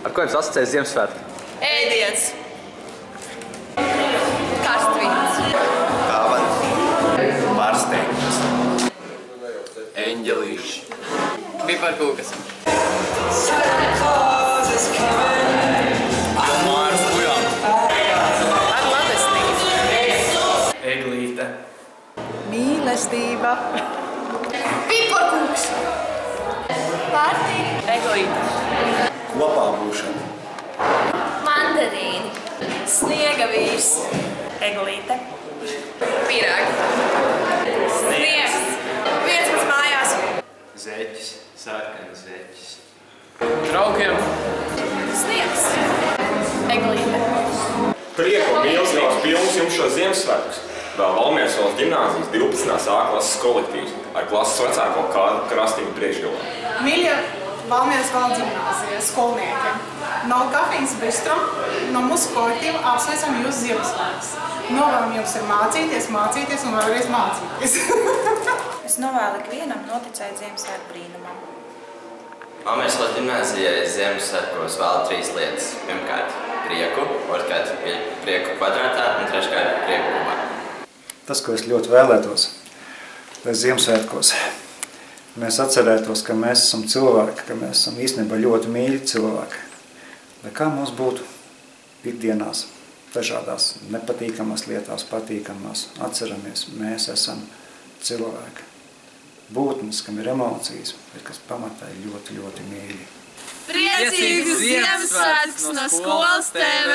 Ar ko jums asociējas Ziemassvētki? Ēdiens. Karstvīns. Dāvanas. Pārsteigums. Eņģelīši. Piparkūkas. Māras kujām. Atlatestība. Eglīte. Mīlestība. Piparkūks. Partija. Eglīte. Kopā būšana. Mandarīni. Sniega vīrs. Eglīte. Pirāgi. Sniegs. Viens pats mājās. Zeķis. Sarkanis zeķis. Traukiem. Sniegs. Eglīte. Prieku un mīlestības pilns jums šo Ziemassvētkus. Vēl Valmiersvalsts ģimnāzijas 12. A klases kolektīvs ar klases vecāko Krastīnu priekšgalā. Mīļie Valmiersvalsts ģimnāzijas skolniekiem, no Kafijas bistro, no mūsu kolektīva apsveicam jūs Ziemassvētkus. Novēlam jums ir mācīties, mācīties un vēlreiz mācīties. Es novēlu ikvienam noticēt Ziemassvētku brīnumam. Valmiersvalsts ģimnāzijai Ziemassvētkos vēl 3 lietas. Pirmkārt, prieku, otrkārt, prieku kvadrātā un treškārt, prieku kubā. Tas, ko es ļoti vēlētos, lai Ziemassvētkos mēs atcerētos, ka mēs esam cilvēki, ka mēs esam īstenībā ļoti mīļi cilvēki. Lai kā mums būtu ikdienās, dažādās nepatīkamās lietās, patīkamās, atceramies, mēs esam cilvēki. Būtnes, kam ir emocijas, bet kas pamatā ir ļoti, ļoti mīļi. Priecīgus Ziemassvētkus no Skolas TV!